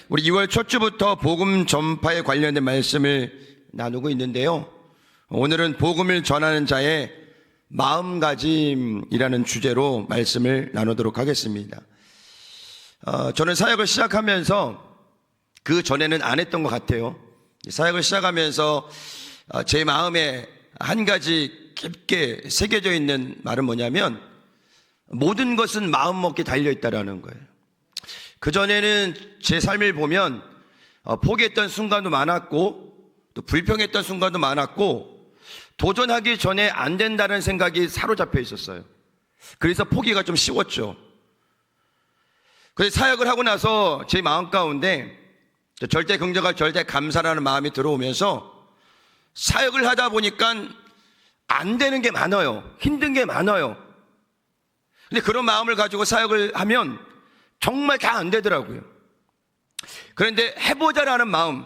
우리 2월 첫 주부터 복음 전파에 관련된 말씀을 나누고 있는데요. 오늘은 복음을 전하는 자의 마음가짐이라는 주제로 말씀을 나누도록 하겠습니다. 저는 사역을 시작하면서 그 전에는 안 했던 것 같아요. 사역을 시작하면서 제 마음에 한 가지 깊게 새겨져 있는 말은 뭐냐면 모든 것은 마음먹기에 달려있다라는 거예요. 그전에는 제 삶을 보면 포기했던 순간도 많았고 또 불평했던 순간도 많았고 도전하기 전에 안 된다는 생각이 사로잡혀 있었어요. 그래서 포기가 좀 쉬웠죠. 그래서 사역을 하고 나서 제 마음 가운데 절대 긍정과 절대 감사라는 마음이 들어오면서 사역을 하다 보니까 안 되는 게 많아요. 힘든 게 많아요. 근데 그런 마음을 가지고 사역을 하면 정말 다 안 되더라고요. 그런데 해보자라는 마음,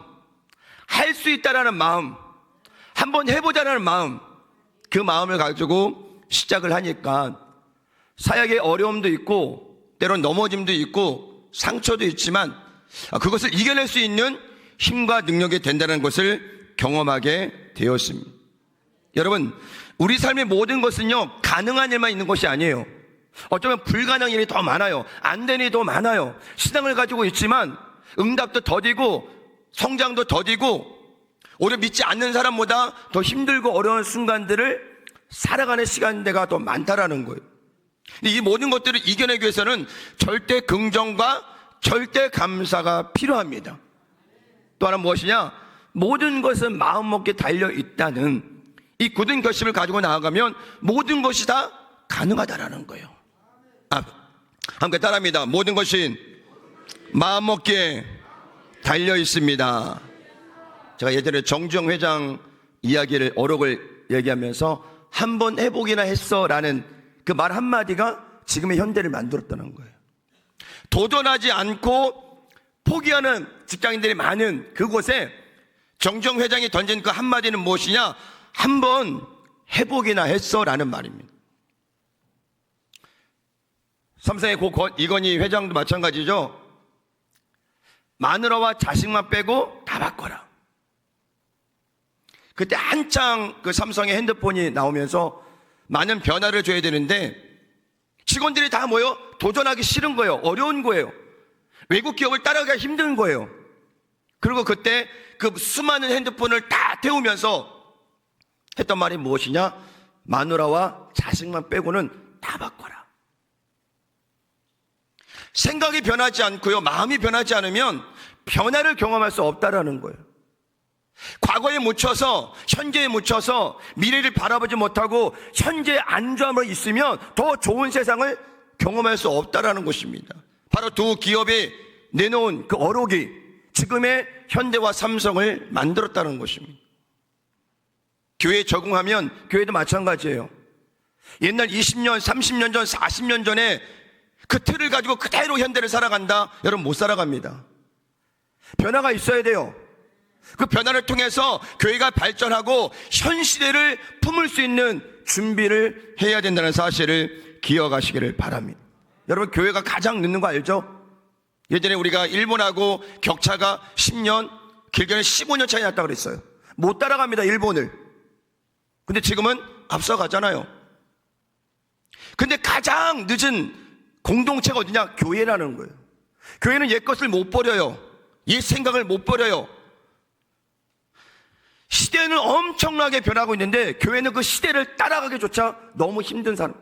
할 수 있다라는 마음, 한번 해보자라는 마음, 그 마음을 가지고 시작을 하니까 사역에 어려움도 있고 때론 넘어짐도 있고 상처도 있지만 그것을 이겨낼 수 있는 힘과 능력이 된다는 것을 경험하게 되었습니다. 여러분, 우리 삶의 모든 것은요 가능한 일만 있는 것이 아니에요. 어쩌면 불가능한 일이 더 많아요. 안 되는 일이 더 많아요. 신앙을 가지고 있지만 응답도 더디고 성장도 더디고 오히려 믿지 않는 사람보다 더 힘들고 어려운 순간들을 살아가는 시간대가 더 많다라는 거예요. 근데 이 모든 것들을 이겨내기 위해서는 절대 긍정과 절대 감사가 필요합니다. 또 하나 무엇이냐? 모든 것은 마음먹기에 달려있다는 이 굳은 결심을 가지고 나아가면 모든 것이 다 가능하다라는 거예요. 함께 따라합니다. 모든 것이 마음먹기에 달려있습니다. 제가 예전에 정주영 회장 이야기를 어록을 얘기하면서 한번 해보기나 했어 라는 그 말 한마디가 지금의 현대를 만들었다는 거예요. 도전하지 않고 포기하는 직장인들이 많은 그곳에 정주영 회장이 던진 그 한마디는 무엇이냐? 한번 해보기나 했어 라는 말입니다. 삼성의 고 이건희 회장도 마찬가지죠. 마누라와 자식만 빼고 다 바꿔라. 그때 한창 그 삼성의 핸드폰이 나오면서 많은 변화를 줘야 되는데 직원들이 다 모여 도전하기 싫은 거예요. 어려운 거예요. 외국 기업을 따라가기가 힘든 거예요. 그리고 그때 그 수많은 핸드폰을 다 태우면서 했던 말이 무엇이냐? 마누라와 자식만 빼고는 다 바꿔라. 생각이 변하지 않고요, 마음이 변하지 않으면 변화를 경험할 수 없다라는 거예요. 과거에 묻혀서 현재에 묻혀서 미래를 바라보지 못하고 현재 안주함으로 있으면 더 좋은 세상을 경험할 수 없다라는 것입니다. 바로 두 기업이 내놓은 그 어록이 지금의 현대와 삼성을 만들었다는 것입니다. 교회에 적응하면 교회도 마찬가지예요. 옛날 20년, 30년 전, 40년 전에 그 틀을 가지고 그대로 현대를 살아간다? 여러분 못 살아갑니다. 변화가 있어야 돼요. 그 변화를 통해서 교회가 발전하고 현 시대를 품을 수 있는 준비를 해야 된다는 사실을 기억하시기를 바랍니다. 여러분 교회가 가장 늦는 거 알죠? 예전에 우리가 일본하고 격차가 10년, 길게는 15년 차이 났다고 그랬어요. 못 따라갑니다, 일본을. 근데 지금은 앞서가잖아요. 근데 가장 늦은 공동체가 어디냐? 교회라는 거예요. 교회는 옛 것을 못 버려요. 옛 생각을 못 버려요. 시대는 엄청나게 변하고 있는데 교회는 그 시대를 따라가기조차 너무 힘든 사람.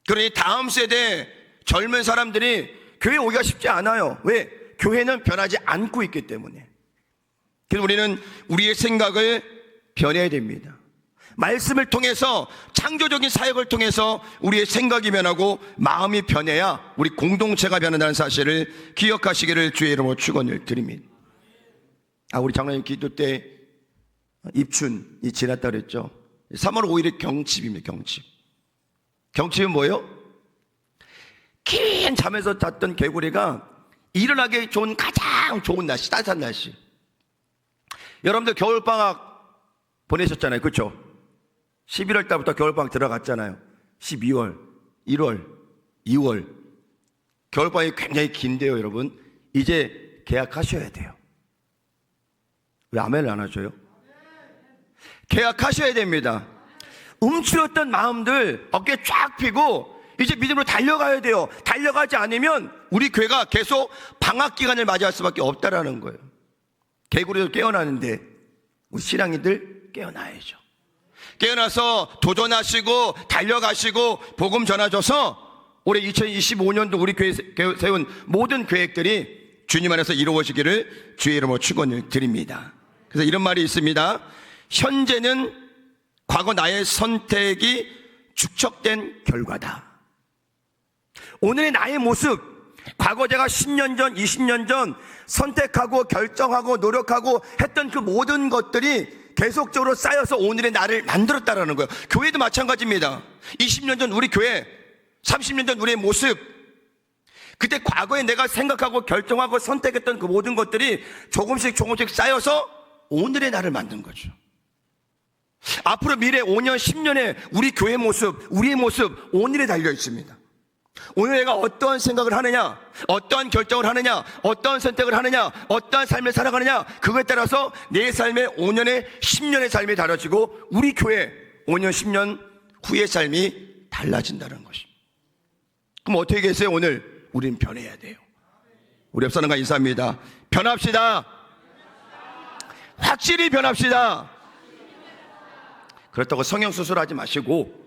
그러니 다음 세대 젊은 사람들이 교회 오기가 쉽지 않아요. 왜? 교회는 변하지 않고 있기 때문에. 그래서 우리는 우리의 생각을 변해야 됩니다. 말씀을 통해서 창조적인 사역을 통해서 우리의 생각이 변하고 마음이 변해야 우리 공동체가 변한다는 사실을 기억하시기를 주의 이름으로 축원을 드립니다. 우리 장로님 기도 때 입춘이 지났다 그랬죠. 3월 5일이 경칩입니다. 경칩은 뭐예요? 긴 잠에서 잤던 개구리가 일어나기 좋은 가장 좋은 날씨, 따뜻한 날씨. 여러분들 겨울방학 보내셨잖아요. 그렇죠? 11월 달부터 겨울방학 들어갔잖아요. 12월, 1월, 2월 겨울방학이 굉장히 긴데요, 여러분. 이제 계약하셔야 돼요. 왜 아멘을 안 하셔요? 계약하셔야 됩니다. 움츠렸던 마음들 어깨 쫙 펴고 이제 믿음으로 달려가야 돼요. 달려가지 않으면 우리 교회가 계속 방학 기간을 맞이할 수밖에 없다라는 거예요. 개구리들 깨어나는데 우리 신앙인들 깨어나야죠. 깨어나서 도전하시고 달려가시고 복음 전하셔서 올해 2025년도 우리 교회 세운 모든 계획들이 주님 안에서 이루어지기를 주의 이름으로 축원을 드립니다. 그래서 이런 말이 있습니다. 현재는 과거 나의 선택이 축적된 결과다. 오늘의 나의 모습, 과거 제가 10년 전, 20년 전 선택하고 결정하고 노력하고 했던 그 모든 것들이 계속적으로 쌓여서 오늘의 나를 만들었다라는 거예요. 교회도 마찬가지입니다. 20년 전 우리 교회, 30년 전 우리의 모습, 그때 과거에 내가 생각하고 결정하고 선택했던 그 모든 것들이 조금씩 쌓여서 오늘의 나를 만든 거죠. 앞으로 미래 5년, 10년에 우리 교회 모습, 우리의 모습, 오늘에 달려 있습니다. 오늘 내가 어떠한 생각을 하느냐, 어떠한 결정을 하느냐, 어떠한 선택을 하느냐, 어떠한 삶을 살아가느냐, 그거에 따라서 내 삶의 5년의 10년의 삶이 달라지고 우리 교회 5년, 10년 후의 삶이 달라진다는 것입니다. 그럼 어떻게 계세요? 오늘 우리는 변해야 돼요. 우리 옆 사람과 인사합니다. 변합시다. 확실히 변합시다. 그렇다고 성형수술하지 마시고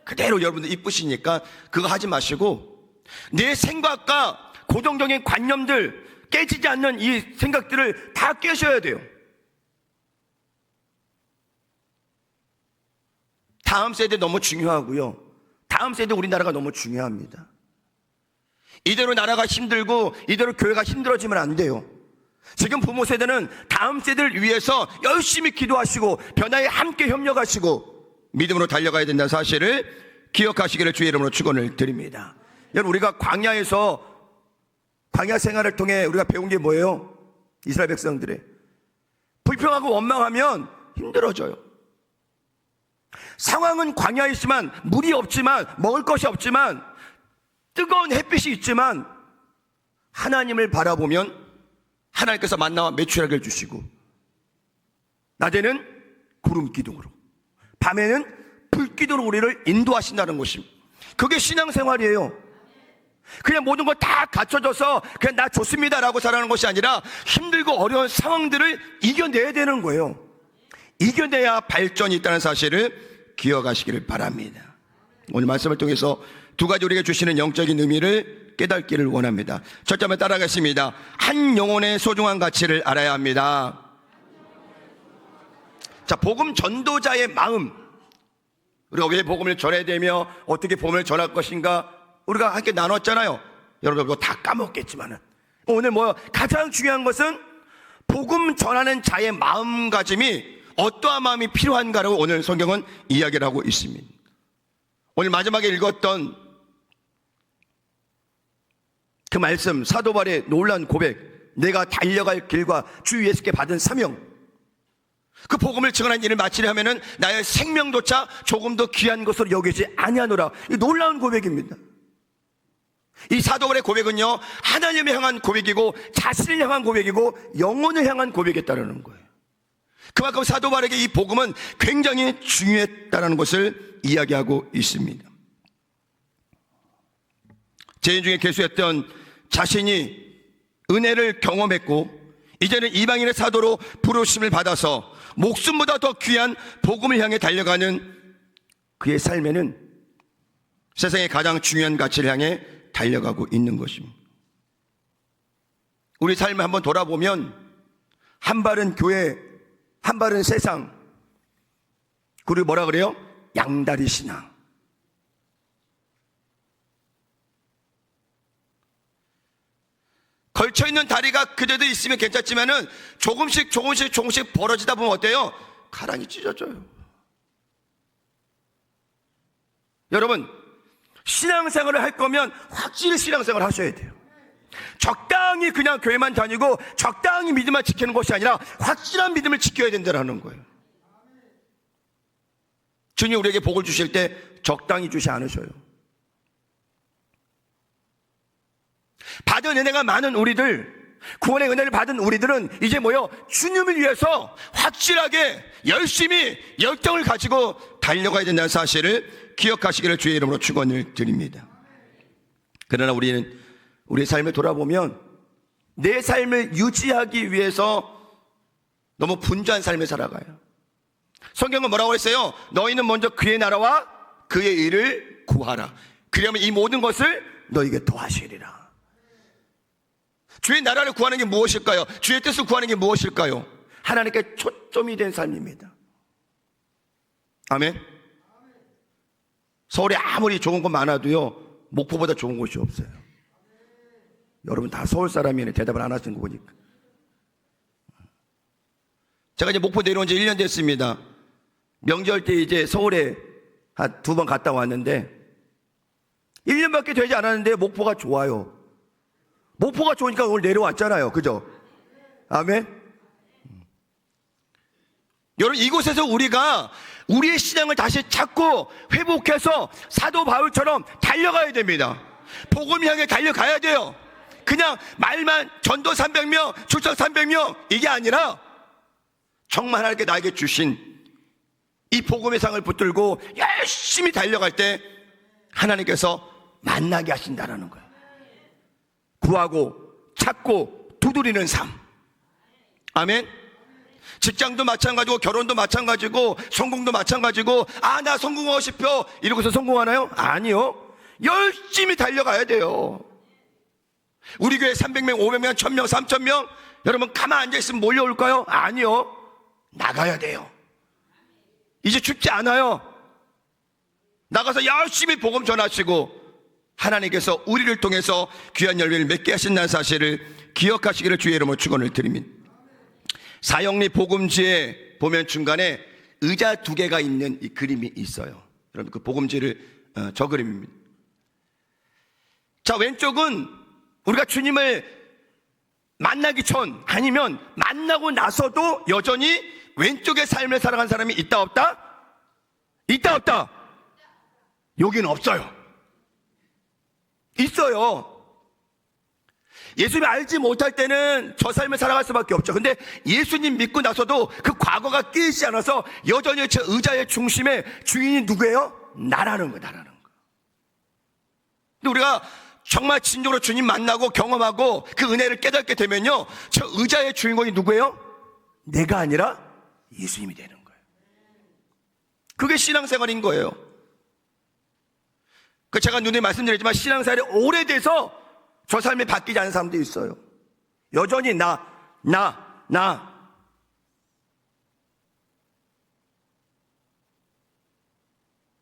그대로 여러분들 이쁘시니까 그거 하지 마시고 내 생각과 고정적인 관념들, 깨지지 않는 이 생각들을 다 깨셔야 돼요. 다음 세대 너무 중요하고요. 다음 세대 우리나라가 너무 중요합니다. 이대로 나라가 힘들고 이대로 교회가 힘들어지면 안 돼요. 지금 부모 세대는 다음 세대를 위해서 열심히 기도하시고 변화에 함께 협력하시고 믿음으로 달려가야 된다는 사실을 기억하시기를 주의 이름으로 축원을 드립니다. 여러분, 우리가 광야에서 광야 생활을 통해 우리가 배운 게 뭐예요? 이스라엘 백성들의 불평하고 원망하면 힘들어져요. 상황은 광야에 있지만 물이 없지만 먹을 것이 없지만 뜨거운 햇빛이 있지만 하나님을 바라보면 하나님께서 만나와 메추라기를 주시고 낮에는 구름 기둥으로 밤에는 불 기둥으로 우리를 인도하신다는 것입니다. 그게 신앙생활이에요. 그냥 모든 거 다 갖춰져서 그냥 나 좋습니다라고 살아가는 것이 아니라 힘들고 어려운 상황들을 이겨내야 되는 거예요. 이겨내야 발전이 있다는 사실을 기억하시기를 바랍니다. 오늘 말씀을 통해서 두 가지 우리에게 주시는 영적인 의미를 깨닫기를 원합니다. 첫째 한번 따라가겠습니다. 한 영혼의 소중한 가치를 알아야 합니다. 자, 복음 전도자의 마음, 우리가 왜 복음을 전해야 되며 어떻게 복음을 전할 것인가 우리가 함께 나눴잖아요. 여러분 그거 다 까먹겠지만은 오늘 가장 중요한 것은 복음 전하는 자의 마음가짐이 어떠한 마음이 필요한가라고 오늘 성경은 이야기를 하고 있습니다. 오늘 마지막에 읽었던 그 말씀, 사도 바울의 놀라운 고백, 내가 달려갈 길과 주 예수께 받은 사명, 그 복음을 증언한 일을 마치려 하면은 나의 생명조차 조금 더 귀한 것으로 여기지 아니하노라. 이 놀라운 고백입니다. 이 사도 바울의 고백은요, 하나님을 향한 고백이고 자신을 향한 고백이고 영혼을 향한 고백이었다는 거예요. 그만큼 사도 바울에게 이 복음은 굉장히 중요했다는 것을 이야기하고 있습니다. 죄인 중에 괴수였던 자신이 은혜를 경험했고 이제는 이방인의 사도로 부르심을 받아서 목숨보다 더 귀한 복음을 향해 달려가는 그의 삶에는 세상의 가장 중요한 가치를 향해 달려가고 있는 것입니다. 우리 삶을 한번 돌아보면 한 발은 교회, 한 발은 세상, 그리고 뭐라 그래요? 양다리 신앙. 걸쳐있는 다리가 그대도 있으면 괜찮지만은 조금씩 벌어지다 보면 어때요? 가랑이 찢어져요. 여러분, 신앙생활을 할 거면 확실히 신앙생활을 하셔야 돼요. 적당히 그냥 교회만 다니고 적당히 믿음만 지키는 것이 아니라 확실한 믿음을 지켜야 된다는 거예요. 주님 우리에게 복을 주실 때 적당히 주시 않으셔요. 받은 은혜가 많은 우리들, 구원의 은혜를 받은 우리들은 이제 뭐요? 주님을 위해서 확실하게 열심히 열정을 가지고 달려가야 된다는 사실을 기억하시기를 주의 이름으로 축원을 드립니다. 그러나 우리는 우리의 삶을 돌아보면 내 삶을 유지하기 위해서 너무 분주한 삶을 살아가요. 성경은 뭐라고 했어요? 너희는 먼저 그의 나라와 그의 일을 구하라. 그러면 이 모든 것을 너희에게 더하시리라. 주의 나라를 구하는 게 무엇일까요? 주의 뜻을 구하는 게 무엇일까요? 하나님께 초점이 된 삶입니다. 아멘. 서울에 아무리 좋은 곳 많아도요, 목포보다 좋은 곳이 없어요. 여러분 다 서울 사람이네. 대답을 안 하시는 거 보니까. 제가 이제 목포 내려온 지 1년 됐습니다. 명절 때 이제 서울에 한 2번 갔다 왔는데 1년밖에 되지 않았는데 목포가 좋아요. 목포가 좋으니까 오늘 내려왔잖아요. 그죠? 아멘. 여러분, 이곳에서 우리가 우리의 신앙을 다시 찾고 회복해서 사도 바울처럼 달려가야 됩니다. 복음 향해 달려가야 돼요. 그냥 말만 전도 300명, 출석 300명 이게 아니라 정말 하나님께 나에게 주신 이 복음의 상을 붙들고 열심히 달려갈 때 하나님께서 만나게 하신다라는 거예요. 구하고 찾고 두드리는 삶. 아멘. 직장도 마찬가지고 결혼도 마찬가지고 성공도 마찬가지고 나 성공하고 싶어 이러고서 성공하나요? 아니요. 열심히 달려가야 돼요. 우리 교회 300명, 500명, 1000명, 3000명 여러분 가만 앉아있으면 몰려올까요? 아니요. 나가야 돼요. 이제 춥지 않아요. 나가서 열심히 복음 전하시고 하나님께서 우리를 통해서 귀한 열매를 맺게 하신다는 사실을 기억하시기를 주의 이름으로 축원을 드립니다. 사형리 복음지에 보면 중간에 의자 2개가 있는 이 그림이 있어요. 여러분 그 복음지를 저 그림입니다. 자, 왼쪽은 우리가 주님을 만나기 전 아니면 만나고 나서도 여전히 왼쪽의 삶을 살아간 사람이 있다 없다? 있다 없다? 여기는 없어요. 있어요. 예수님 알지 못할 때는 저 삶을 살아갈 수밖에 없죠. 근데 예수님 믿고 나서도 그 과거가 깨지지 않아서 여전히 저 의자의 중심에 주인이 누구예요? 나라는 거예요. 나라는 거. 근데 우리가 정말 진정으로 주님 만나고 경험하고 그 은혜를 깨닫게 되면요, 저 의자의 주인공이 누구예요? 내가 아니라 예수님이 되는 거예요. 그게 신앙생활인 거예요. 그 제가 눈에 말씀드렸지만 신앙생활이 오래돼서 저 삶이 바뀌지 않은 사람도 있어요. 여전히 나.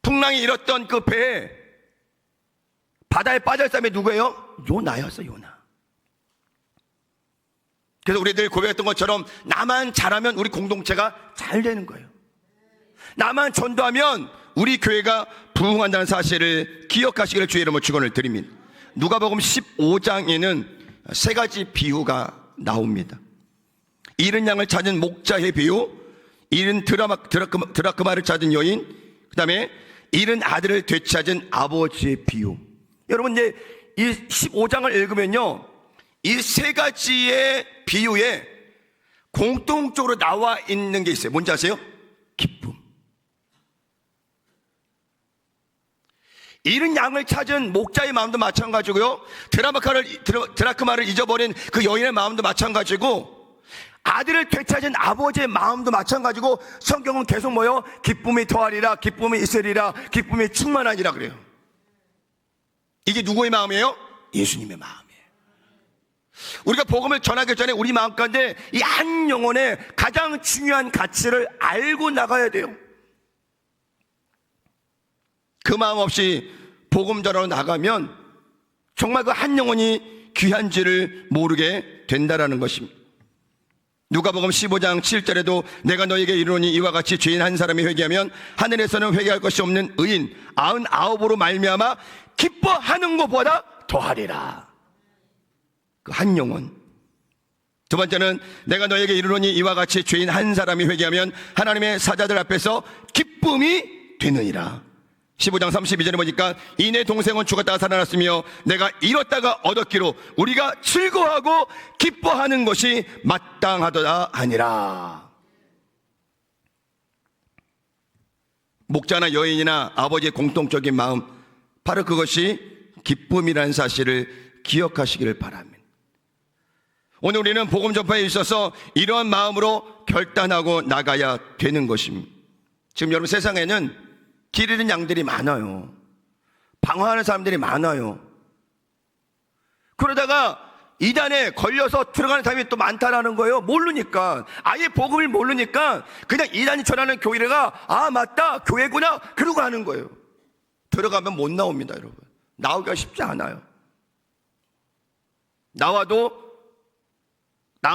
풍랑이 일었던 그 배에 바다에 빠질 사람이 누구예요? 요나였어, 요나. 그래서 우리들 고백했던 것처럼 나만 잘하면 우리 공동체가 잘 되는 거예요. 나만 전도하면 우리 교회가 부흥한다는 사실을 기억하시기를 주의 이름으로 축원을 드립니다. 누가복음 15장에는 3가지 비유가 나옵니다. 잃은 양을 찾은 목자의 비유, 잃은 드라크마를 찾은 여인, 그 다음에 잃은 아들을 되찾은 아버지의 비유. 여러분 이제 이 15장을 읽으면요, 이 3가지의 비유에 공통적으로 나와 있는 게 있어요. 뭔지 아세요? 기쁨. 잃은 양을 찾은 목자의 마음도 마찬가지고요, 드라크마를 잊어버린 그 여인의 마음도 마찬가지고, 아들을 되찾은 아버지의 마음도 마찬가지고, 성경은 계속 뭐요? 기쁨이 더하리라, 기쁨이 있으리라, 기쁨이 충만하리라 그래요. 이게 누구의 마음이에요? 예수님의 마음이에요. 우리가 복음을 전하기 전에 우리 마음 가운데 이 한 영혼의 가장 중요한 가치를 알고 나가야 돼요. 그 마음 없이 복음 전하러 나가면 정말 그 한 영혼이 귀한지를 모르게 된다라는 것입니다. 누가복음 15장 7절에도 내가 너에게 이르노니 이와 같이 죄인 한 사람이 회개하면 하늘에서는 회개할 것이 없는 의인 99으로 말미암아 기뻐하는 것보다 더하리라. 그 한 영혼. 두 번째는 내가 너에게 이르노니 이와 같이 죄인 한 사람이 회개하면 하나님의 사자들 앞에서 기쁨이 되느니라. 15장 32절에 보니까 이내 동생은 죽었다가 살아났으며 내가 잃었다가 얻었기로 우리가 즐거워하고 기뻐하는 것이 마땅하도다 하니라. 목자나 여인이나 아버지의 공통적인 마음, 바로 그것이 기쁨이라는 사실을 기억하시기를 바랍니다. 오늘 우리는 복음 전파에 있어서 이러한 마음으로 결단하고 나가야 되는 것입니다. 지금 여러분, 세상에는 길 잃은 양들이 많아요. 방황하는 사람들이 많아요. 그러다가 이단에 걸려서 들어가는 사람이 또 많다라는 거예요. 모르니까, 아예 복음을 모르니까 그냥 이단이 전하는 교회가 아 맞다 교회구나 그러고 하는 거예요. 들어가면 못 나옵니다. 여러분, 나오기가 쉽지 않아요. 나온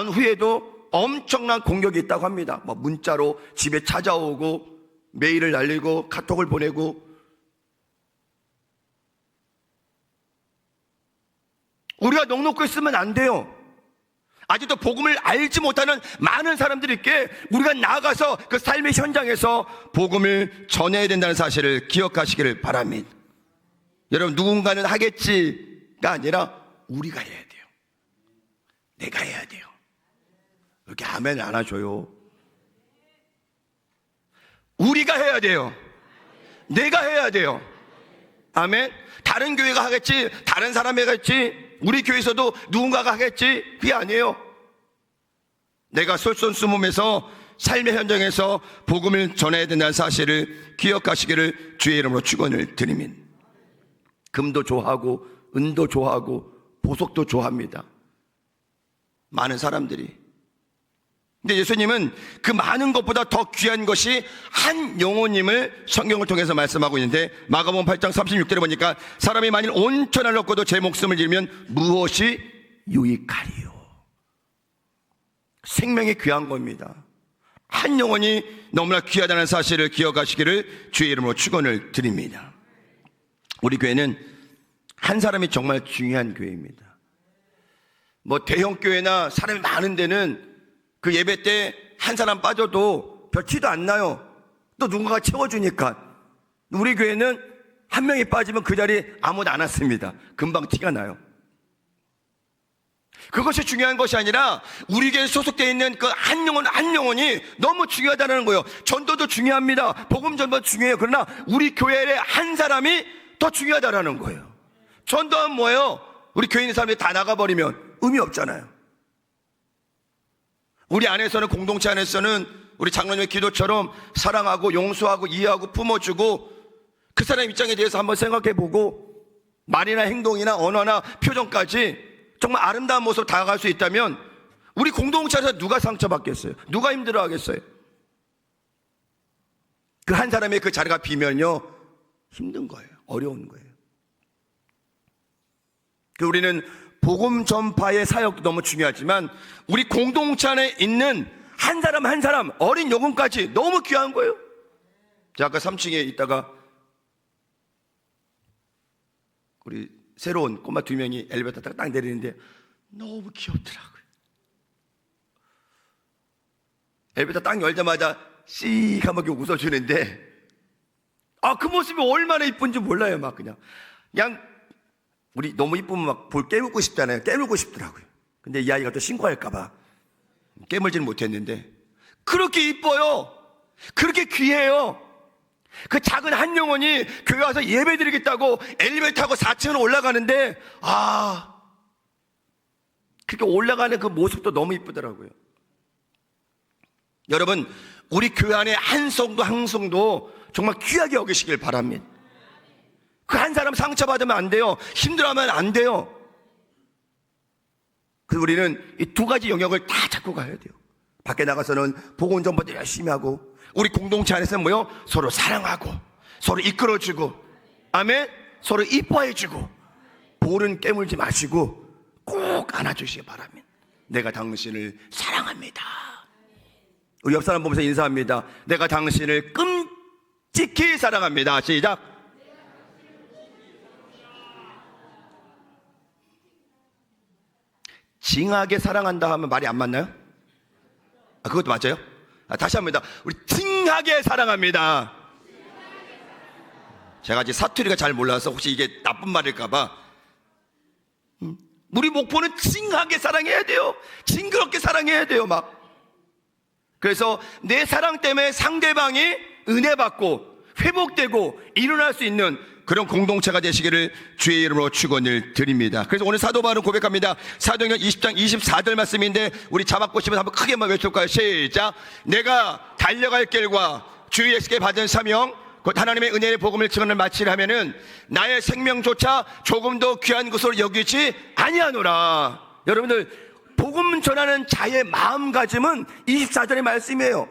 후에도 엄청난 공격이 있다고 합니다. 뭐 문자로 집에 찾아오고 메일을 날리고 카톡을 보내고. 우리가 넉넉히 있으면 안 돼요. 아직도 복음을 알지 못하는 많은 사람들이 있기에 우리가 나아가서 그 삶의 현장에서 복음을 전해야 된다는 사실을 기억하시기를 바랍니다. 여러분, 누군가는 하겠지가 아니라 우리가 해야 돼요. 내가 해야 돼요. 이렇게 아멘 안 하셔요. 우리가 해야 돼요. 내가 해야 돼요. 아멘. 다른 교회가 하겠지, 다른 사람이 하겠지, 우리 교회에서도 누군가가 하겠지, 그게 아니에요. 내가 솔선수범해서 삶의 현장에서 복음을 전해야 된다는 사실을 기억하시기를 주의 이름으로 축원을 드립니다. 금도 좋아하고 은도 좋아하고 보석도 좋아합니다, 많은 사람들이. 근데 예수님은 그 많은 것보다 더 귀한 것이 한 영혼임을 성경을 통해서 말씀하고 있는데, 마가복음 8장 36절에 보니까 사람이 만일 온 천하를 얻고도 제 목숨을 잃으면 무엇이 유익하리요. 생명이 귀한 겁니다. 한 영혼이 너무나 귀하다는 사실을 기억하시기를 주의 이름으로 축원을 드립니다. 우리 교회는 한 사람이 정말 중요한 교회입니다. 뭐 대형 교회나 사람이 많은 데는 그 예배 때 한 사람 빠져도 별 티도 안 나요. 또 누군가가 채워주니까. 우리 교회는 한 명이 빠지면 그 자리에 아무도 안 왔습니다. 금방 티가 나요. 그것이 중요한 것이 아니라 우리 교회에 소속되어 있는 그 한 영혼 한 영혼이 너무 중요하다는 거예요. 전도도 중요합니다. 복음 전도 중요해요. 그러나 우리 교회의 한 사람이 더 중요하다는 거예요. 전도하면 뭐예요? 우리 교회 있는 사람들이 다 나가버리면 의미 없잖아요. 우리 안에서는, 공동체 안에서는 우리 장로님의 기도처럼 사랑하고 용서하고 이해하고 품어주고 그 사람 입장에 대해서 한번 생각해보고 말이나 행동이나 언어나 표정까지 정말 아름다운 모습으로 다가갈 수 있다면 우리 공동체 안에서 누가 상처받겠어요? 누가 힘들어하겠어요? 그 한 사람의 그 자리가 비면요, 힘든 거예요. 어려운 거예요. 우리는 복음 전파의 사역도 너무 중요하지만 우리 공동체 안에 있는 한 사람 한 사람, 어린 영혼까지 너무 귀한 거예요. 제가 아까 3층에 있다가 우리 새로운 꼬마 2명이 엘리베이터 타고 딱 내리는데 너무 귀엽더라고요. 엘리베이터 딱 열자마자 씩하게 웃어주는데 그 모습이 얼마나 이쁜지 몰라요. 막 그냥 우리 너무 이쁘면 막 볼 깨물고 싶잖아요. 깨물고 싶더라고요. 근데 이 아이가 또 신고할까봐 깨물지는 못했는데 그렇게 이뻐요. 그렇게 귀해요. 그 작은 한 영혼이 교회 와서 예배 드리겠다고 엘리베이터 타고 4층으로 올라가는데 그렇게 올라가는 그 모습도 너무 이쁘더라고요. 여러분, 우리 교회 안에 한 성도 한 성도 정말 귀하게 여기시길 바랍니다. 그 한 사람 상처받으면 안 돼요. 힘들어하면 안 돼요. 그래서 우리는 이 두 가지 영역을 다 잡고 가야 돼요. 밖에 나가서는 복음 전파도 열심히 하고 우리 공동체 안에서는 뭐요? 서로 사랑하고 서로 이끌어주고 아멘? 서로 이뻐해주고 볼은 깨물지 마시고 꼭 안아주시기 바랍니다. 내가 당신을 사랑합니다. 우리 옆 사람 보면서 인사합니다. 내가 당신을 끔찍히 사랑합니다. 시작. 징하게 사랑한다 하면 말이 안 맞나요? 그것도 맞아요? 다시 합니다. 우리 징하게 사랑합니다. 제가 아직 사투리가 잘 몰라서 혹시 이게 나쁜 말일까봐, 우리 목포는 징하게 사랑해야 돼요. 징그럽게 사랑해야 돼요. 막. 그래서 내 사랑 때문에 상대방이 은혜 받고 회복되고 일어날 수 있는 그런 공동체가 되시기를 주의 이름으로 축원을 드립니다. 그래서 오늘 사도 바울은 고백합니다. 사도행전 20장 24절 말씀인데 우리 자막 보시면 한번 크게 한번 외쳐볼까요? 시작. 내가 달려갈 길과 주 예수께 받은 사명 곧 하나님의 은혜의 복음을 증언을 마치려 하면은 나의 생명조차 조금도 귀한 것으로 여기지 아니하노라. 여러분들, 복음 전하는 자의 마음가짐은 24절의 말씀이에요.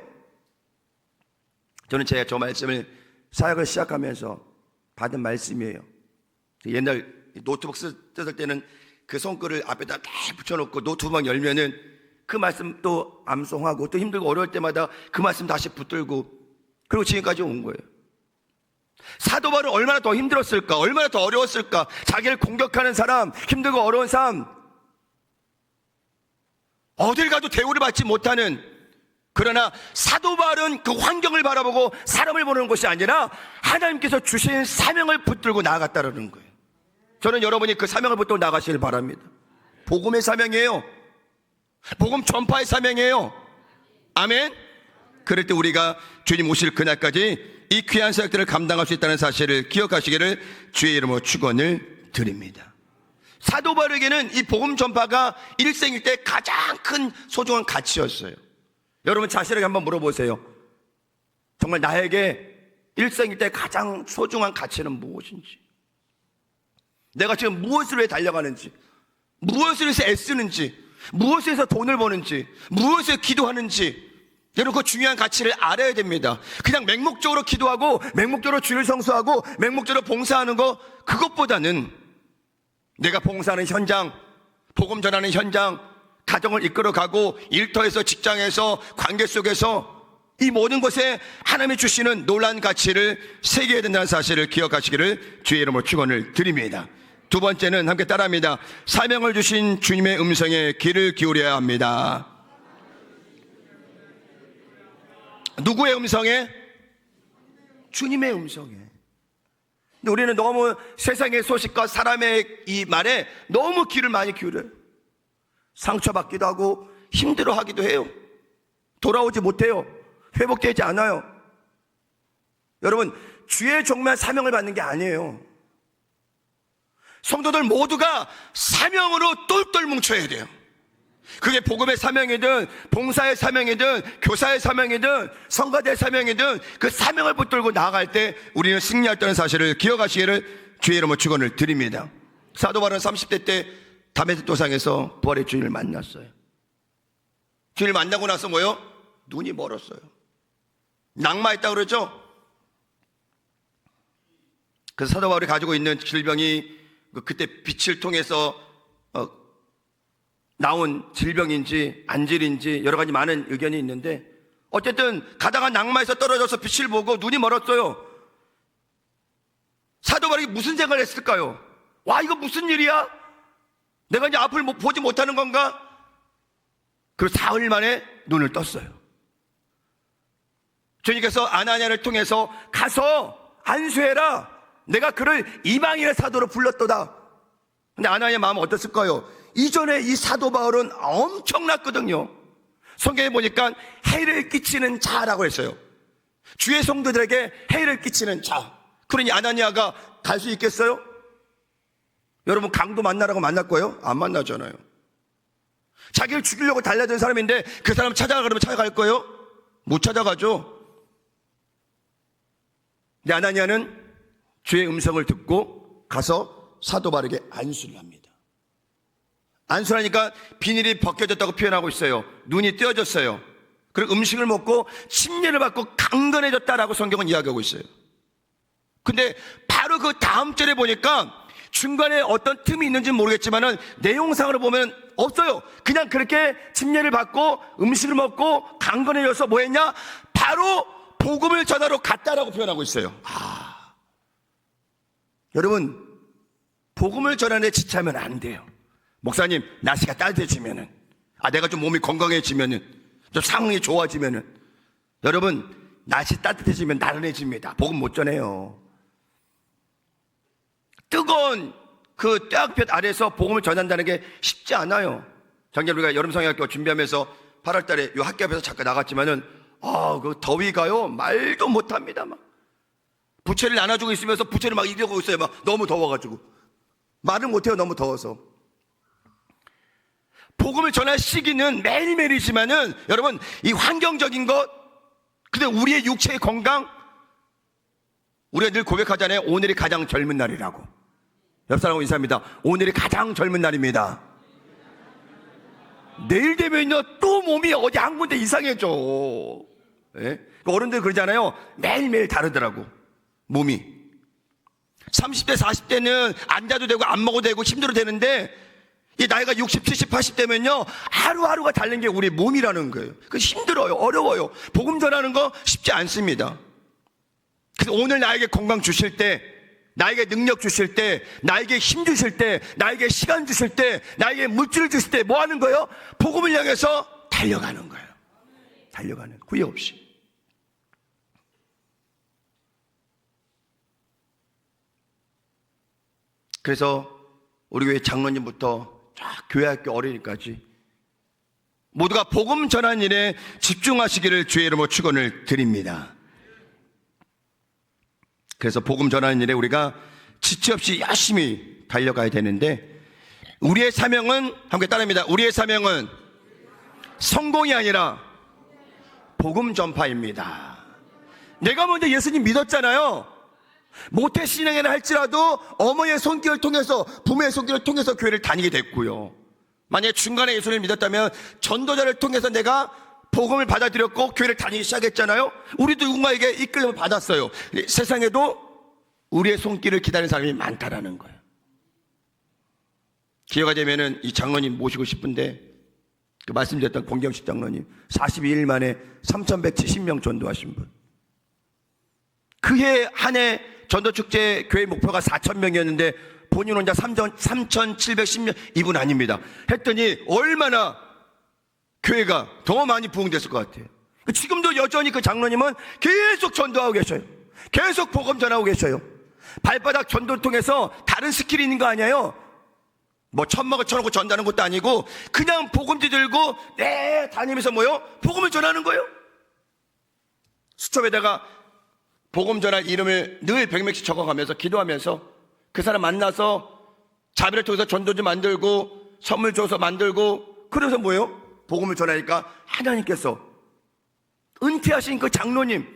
저는 제가 저 말씀을 사역을 시작하면서 받은 말씀이에요. 옛날 노트북 뜯을 때는 그 손글을 앞에다 딱 붙여놓고 노트북 열면은 그 말씀 또 암송하고 또 힘들고 어려울 때마다 그 말씀 다시 붙들고, 그리고 지금까지 온 거예요. 사도 바울은 얼마나 더 힘들었을까? 얼마나 더 어려웠을까? 자기를 공격하는 사람, 힘들고 어려운 삶, 어딜 가도 대우를 받지 못하는, 그러나 사도 바울은 그 환경을 바라보고 사람을 보는 것이 아니라 하나님께서 주신 사명을 붙들고 나아갔다는 거예요. 저는 여러분이 그 사명을 붙들고 나가시길 바랍니다. 복음의 사명이에요. 복음 전파의 사명이에요. 아멘. 그럴 때 우리가 주님 오실 그날까지 이 귀한 사역들을 감당할 수 있다는 사실을 기억하시기를 주의 이름으로 축원을 드립니다. 사도 바울에게는 이 복음 전파가 일생일 때 가장 큰 소중한 가치였어요. 여러분 자신에게 한번 물어보세요. 정말 나에게 일생일 때 가장 소중한 가치는 무엇인지, 내가 지금 무엇을 위해 달려가는지, 무엇을 위해서 애쓰는지, 무엇을 위해서 돈을 버는지, 무엇을 위해서 기도하는지, 여러분 그 중요한 가치를 알아야 됩니다. 그냥 맹목적으로 기도하고 맹목적으로 주일 성수하고 맹목적으로 봉사하는 거, 그것보다는 내가 봉사하는 현장, 복음 전하는 현장, 가정을 이끌어가고 일터에서, 직장에서, 관계 속에서 이 모든 것에 하나님이 주시는 놀라운 가치를 새겨야 된다는 사실을 기억하시기를 주의 이름으로 축원을 드립니다. 두 번째는 함께 따라합니다. 사명을 주신 주님의 음성에 귀를 기울여야 합니다. 누구의 음성에? 주님의 음성에. 근데 우리는 너무 세상의 소식과 사람의 이 말에 너무 귀를 많이 기울여요. 상처받기도 하고 힘들어하기도 해요. 돌아오지 못해요. 회복되지 않아요. 여러분, 주의 종만 사명을 받는 게 아니에요. 성도들 모두가 사명으로 똘똘 뭉쳐야 돼요. 그게 복음의 사명이든 봉사의 사명이든 교사의 사명이든 성가대의 사명이든 그 사명을 붙들고 나아갈 때 우리는 승리했다는 사실을 기억하시기를 주의 이름으로 축원을 드립니다. 사도 바울은 30대 때 다메섹 도상에서 부활의 주님을 만났어요. 주님을 만나고 나서 뭐요? 눈이 멀었어요. 낙마했다고 그러죠? 그래서 사도 바울이 가지고 있는 질병이 그때 빛을 통해서 나온 질병인지 안질인지 여러 가지 많은 의견이 있는데, 어쨌든 가다가 낙마에서 떨어져서 빛을 보고 눈이 멀었어요. 사도 바울이 무슨 생각을 했을까요? 와, 이거 무슨 일이야? 내가 이제 앞을 보지 못하는 건가? 그리고 사흘 만에 눈을 떴어요. 주님께서 아나니아를 통해서 가서 안수해라, 내가 그를 이방인의 사도로 불렀도다. 근데 아나니아의 마음은 어땠을까요? 이전에 이 사도 바울은 엄청났거든요. 성경에 보니까 해를 끼치는 자라고 했어요. 주의 성도들에게 해를 끼치는 자. 그러니 아나니아가 갈 수 있겠어요? 여러분, 강도 만나라고 만날 거예요? 안 만나잖아요. 자기를 죽이려고 달려든 사람인데 그 사람 찾아가 그러면 찾아갈 거예요? 못 찾아가죠. 근데 아나니아는 주의 음성을 듣고 가서 사도 바울에게 안수를 합니다. 안수를 하니까 비닐이 벗겨졌다고 표현하고 있어요. 눈이 띄어졌어요. 그리고 음식을 먹고 침례를 받고 강건해졌다라고 성경은 이야기하고 있어요. 근데 바로 그 다음 절에 보니까 중간에 어떤 틈이 있는지는 모르겠지만은 내용상으로 보면 없어요. 그냥 그렇게 침례를 받고 음식을 먹고 강건해져서 뭐 했냐? 바로 복음을 전하러 갔다라고 표현하고 있어요. 여러분, 복음을 전하는데 지체하면 안 돼요. 목사님, 날씨가 따뜻해지면은, 내가 좀 몸이 건강해지면은, 좀 상황이 좋아지면은, 여러분, 날씨 따뜻해지면 나른해집니다. 복음 못 전해요. 뜨거운 그 떼약볕 아래에서 복음을 전한다는 게 쉽지 않아요. 작년 우리가 여름성형학교 준비하면서 8월 달에 이 학교 앞에서 잠깐 나갔지만은, 그 더위가요, 말도 못합니다. 막. 부채를 나눠주고 있으면서 부채를 막 이러고 있어요. 막 너무 더워가지고. 말을 못해요. 너무 더워서. 복음을 전할 시기는 매일매일이지만은, 여러분, 이 환경적인 것, 근데 우리의 육체의 건강, 우리가 늘 고백하잖아요. 오늘이 가장 젊은 날이라고. 옆 사람하고 인사합니다. 오늘이 가장 젊은 날입니다. 내일 되면요, 또 몸이 어디 한 군데 이상해져. 예? 어른들 그러잖아요. 매일매일 다르더라고, 몸이. 30대, 40대는 앉아도 되고 안 먹어도 되고 힘들어도 되는데, 이 나이가 60, 70, 80대면요, 하루하루가 다른 게 우리 몸이라는 거예요. 그 힘들어요. 어려워요. 복음 전하는 거 쉽지 않습니다. 그래서 오늘 나에게 건강 주실 때, 나에게 능력 주실 때, 나에게 힘 주실 때, 나에게 시간 주실 때, 나에게 물질을 주실 때 뭐 하는 거예요? 복음을 향해서 달려가는 거예요. 달려가는, 후회 없이. 그래서 우리 교회 장로님부터 쫙 교회학교 어린이까지 모두가 복음 전하는 일에 집중하시기를 주의 이름으로 축원을 드립니다. 그래서 복음 전하는 일에 우리가 지체 없이 열심히 달려가야 되는데, 우리의 사명은, 함께 따라합니다. 우리의 사명은 성공이 아니라 복음 전파입니다. 내가 먼저 예수님 믿었잖아요. 모태신앙이나 할지라도 어머니의 손길을 통해서, 부모의 손길을 통해서 교회를 다니게 됐고요. 만약에 중간에 예수님을 믿었다면 전도자를 통해서 내가 복음을 받아들였고 교회를 다니기 시작했잖아요. 우리도 누군가에게 이끌림을 받았어요. 세상에도 우리의 손길을 기다리는 사람이 많다라는 거예요. 기회가 되면은 이 장로님 모시고 싶은데, 그 말씀드렸던 공경식 장로님 42일 만에 3,170명 전도하신 분. 그해 한 해 전도축제 교회 목표가 4,000명이었는데 본인 혼자 3,710명, 이분 아닙니다. 했더니 얼마나 교회가 더 많이 부흥됐을 것 같아요. 지금도 여전히 그 장로님은 계속 전도하고 계셔요. 계속 복음 전하고 계셔요. 발바닥 전도를 통해서 다른 스킬이 있는 거 아니에요. 뭐 천막을 쳐놓고 전다는 것도 아니고 그냥 복음지 들고 다니면서 뭐요? 복음을 전하는 거예요. 수첩에다가 복음 전할 이름을 늘 100명씩 적어가면서 기도하면서 그 사람 만나서 자비를 통해서 전도지 만들고 선물 줘서 만들고, 그래서 뭐예요? 복음을 전하니까 하나님께서 은퇴하신 그 장로님,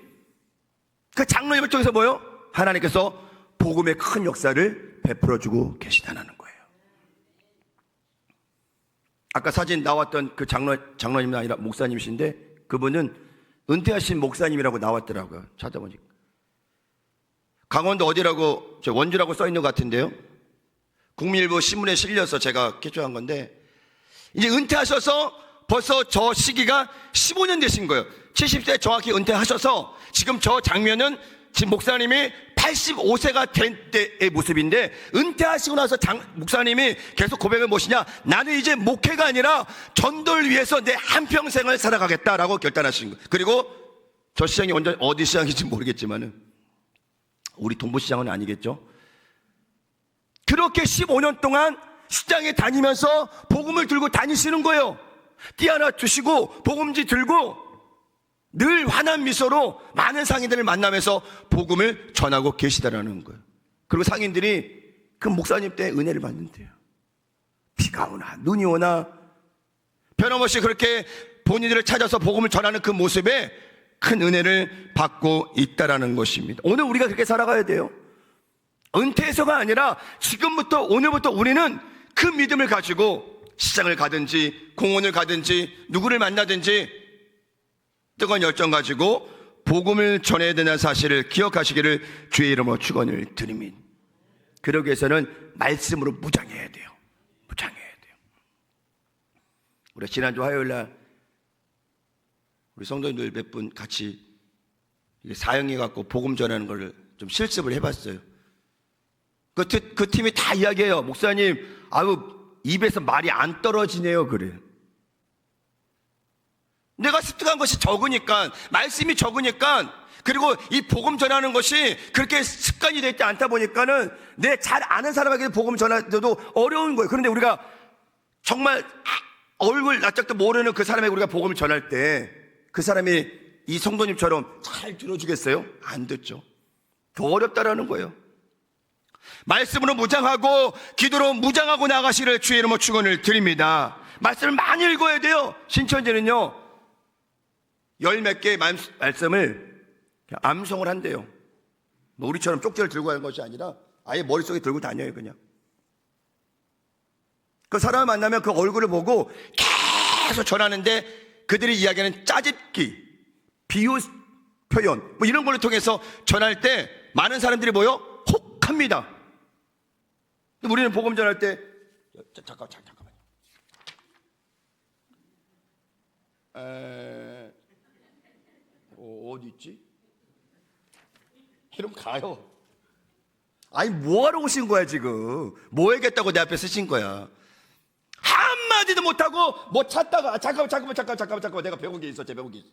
그 장로님을 통해서 뭐예요? 하나님께서 복음의 큰 역사를 베풀어주고 계시다는 거예요. 아까 사진 나왔던 그 장로님은 아니라 목사님이신데, 그분은 은퇴하신 목사님이라고 나왔더라고요. 찾아보니까 강원도 어디라고, 원주라고 써있는 것 같은데요. 국민일보 신문에 실려서 제가 개조한 건데, 이제 은퇴하셔서 벌써 저 시기가 15년 되신 거예요. 70세 정확히 은퇴하셔서 지금 저 장면은 지금 목사님이 85세가 된 때의 모습인데, 은퇴하시고 나서 목사님이 계속 고백을 무엇이냐, 나는 이제 목회가 아니라 전도를 위해서 내 한평생을 살아가겠다라고 결단하신 거예요. 그리고 저 시장이 완전 어디 시장인지 모르겠지만은 우리 동부시장은 아니겠죠. 그렇게 15년 동안 시장에 다니면서 복음을 들고 다니시는 거예요. 띠 하나 주시고 복음지 들고 늘 환한 미소로 많은 상인들을 만나면서 복음을 전하고 계시다라는 거예요. 그리고 상인들이 그 목사님 때 은혜를 받는데요. 비가 오나 눈이 오나 변함없이 그렇게 본인들을 찾아서 복음을 전하는 그 모습에 큰 은혜를 받고 있다라는 것입니다. 오늘 우리가 그렇게 살아가야 돼요. 은퇴해서가 아니라 지금부터, 오늘부터 우리는 그 믿음을 가지고 시장을 가든지 공원을 가든지 누구를 만나든지 뜨거운 열정 가지고 복음을 전해야 되는 사실을 기억하시기를 주의 이름으로 축원을 드립니다. 그러기 위해서는 말씀으로 무장해야 돼요. 무장해야 돼요. 우리 지난주 화요일날 우리 성도님들 몇 분 같이 사형해 갖고 복음 전하는 걸 좀 실습을 해봤어요. 그 팀이 다 이야기해요. 목사님, 아유 입에서 말이 안 떨어지네요. 그래. 내가 습득한 것이 적으니까, 말씀이 적으니까, 그리고 이 복음 전하는 것이 그렇게 습관이 되지 않다 보니까는 내 잘 아는 사람에게 복음 전하기도 어려운 거예요. 그런데 우리가 정말 얼굴 낯짝도 모르는 그 사람에게 우리가 복음을 전할 때 그 사람이 이 성도님처럼 잘 들어주겠어요? 안 듣죠. 더 어렵다라는 거예요. 말씀으로 무장하고 기도로 무장하고 나가시를 주의 이름으로 축원을 드립니다. 말씀을 많이 읽어야 돼요. 신천지는요, 열 몇 개의 말씀을 암송을 한대요. 뭐 우리처럼 쪽지를 들고 가는 것이 아니라 아예 머릿속에 들고 다녀요. 그냥 그 사람을 만나면 그 얼굴을 보고 계속 전하는데, 그들이 이야기하는 짜집기, 비유 표현 뭐 이런 걸로 통해서 전할 때 많은 사람들이 뭐요? 혹합니다. 우리는 복음 전할 때 잠깐만요. 어디 있지? 이러면 가요. 아니 뭐하러 오신 거야 지금? 뭐 해겠다고 내 앞에 쓰신 거야? 한마디도 못하고 뭐 찾다가 잠깐만 내가 배운 게 있어. 제 배운 게 있어.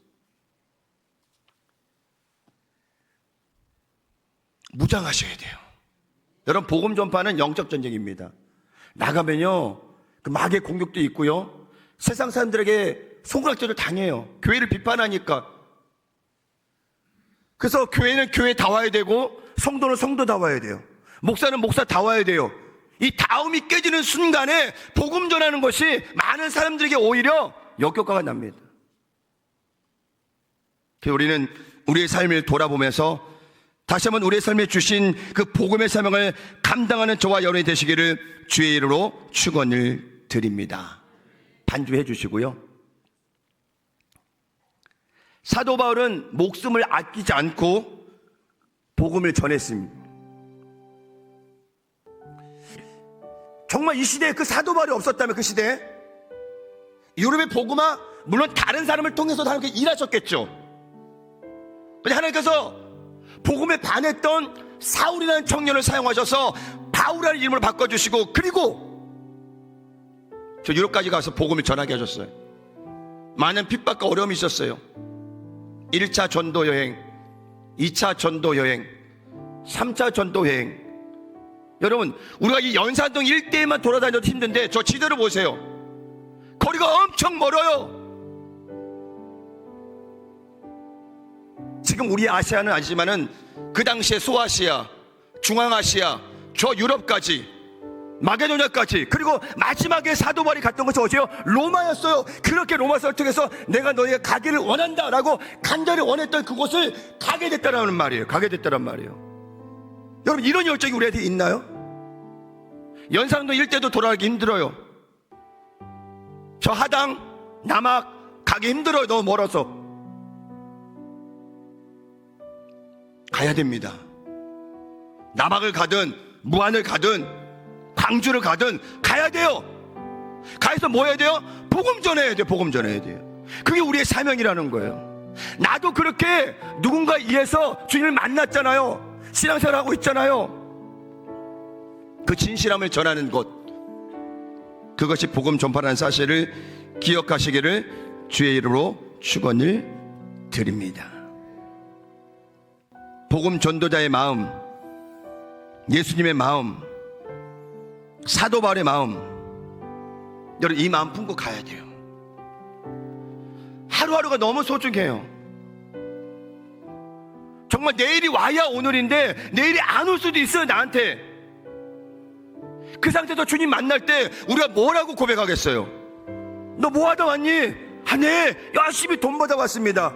무장하셔야 돼요. 여러분, 복음 전파는 영적 전쟁입니다. 나가면요, 그 마귀의 공격도 있고요, 세상 사람들에게 손가락질을 당해요. 교회를 비판하니까. 그래서 교회는 교회 다 와야 되고, 성도는 성도 다 와야 돼요. 목사는 목사 다 와야 돼요. 이 다음이 깨지는 순간에 복음 전하는 것이 많은 사람들에게 오히려 역효과가 납니다. 그래서 우리는 우리의 삶을 돌아보면서 다시 한번 우리의 삶에 주신 그 복음의 사명을 감당하는 저와 여러분이 되시기를 주의 이름으로 축원을 드립니다. 반주해 주시고요. 사도 바울은 목숨을 아끼지 않고 복음을 전했습니다. 정말 이 시대에 그 사도 바울이 없었다면, 그 시대에 유럽의 복음화, 물론 다른 사람을 통해서도 하나님께 일하셨겠죠. 근데 하나님께서 복음에 반했던 사울이라는 청년을 사용하셔서 바울이라는 이름을 바꿔주시고, 그리고 저 유럽까지 가서 복음을 전하게 하셨어요. 많은 핍박과 어려움이 있었어요. 1차 전도 여행, 2차 전도 여행, 3차 전도 여행. 여러분, 우리가 이 연산동 일대에만 돌아다녀도 힘든데 저 지도를 보세요. 거리가 엄청 멀어요. 지금 우리 아시아는 아니지만은 그 당시에 소아시아, 중앙아시아, 저 유럽까지, 마게도냐까지, 그리고 마지막에 사도 바울이 갔던 것이 어디요? 로마였어요. 그렇게 로마서를 통해서 내가 너희가 가기를 원한다라고 간절히 원했던 그곳을 가게 됐다라는 말이에요. 가게 됐다는 말이에요. 여러분, 이런 열정이 우리한테 있나요? 연산동 일대도 돌아가기 힘들어요. 저 하당, 남학 가기 힘들어요. 너무 멀어서. 가야 됩니다. 남학을 가든 무안을 가든 광주를 가든 가야 돼요. 가서 뭐 해야 돼요? 복음 전해야 돼요. 복음 전해야 돼요. 그게 우리의 사명이라는 거예요. 나도 그렇게 누군가 위해서 주님을 만났잖아요. 신앙생활하고 있잖아요. 그 진실함을 전하는 것, 그것이 복음 전파라는 사실을 기억하시기를 주의 이름으로 축원을 드립니다. 복음 전도자의 마음, 예수님의 마음, 사도 바울의 마음, 여러분 이 마음 품고 가야 돼요. 하루하루가 너무 소중해요. 정말 내일이 와야 오늘인데 내일이 안 올 수도 있어요. 나한테. 그 상태에서 주님 만날 때 우리가 뭐라고 고백하겠어요? 너 뭐 하다 왔니? 네, 열심히 돈 벌다 왔습니다.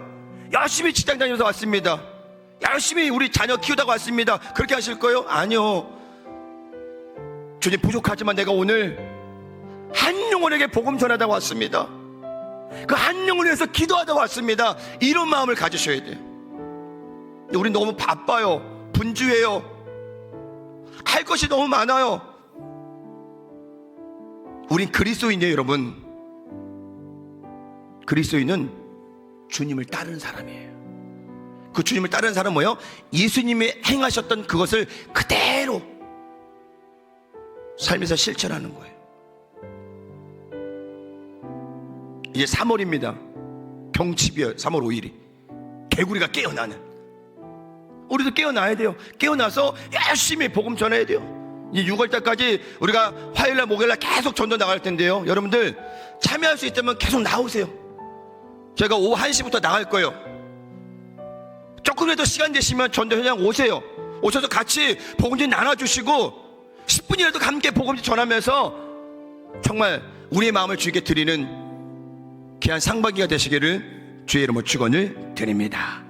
열심히 직장 다니면서 왔습니다. 열심히 우리 자녀 키우다가 왔습니다. 그렇게 하실 거예요? 아니요. 주님, 부족하지만 내가 오늘 한 영혼에게 복음 전하다 왔습니다. 그 한 영혼을 위해서 기도하다 왔습니다. 이런 마음을 가지셔야 돼요. 우리 너무 바빠요. 분주해요. 할 것이 너무 많아요. 우린 그리스도인이에요, 여러분. 그리스도인은 주님을 따르는 사람이에요. 그 주님을 따르는 사람은 뭐예요? 예수님이 행하셨던 그것을 그대로 삶에서 실천하는 거예요. 이제 3월입니다. 경칩이에요. 3월 5일이 개구리가 깨어나는. 우리도 깨어나야 돼요. 깨어나서 열심히 복음 전해야 돼요. 이 6월달까지 우리가 화요일날 목요일날 계속 전도 나갈 텐데요, 여러분들 참여할 수 있다면 계속 나오세요. 제가 오후 1시부터 나갈 거예요. 조금이라도 시간 되시면 전도 현장 오세요. 오셔서 같이 복음 좀 나눠주시고 10분이라도 함께 복음 전하면서 정말 우리의 마음을 주님께 드리는 귀한 상반기가 되시기를 주의 이름으로 축원을 드립니다.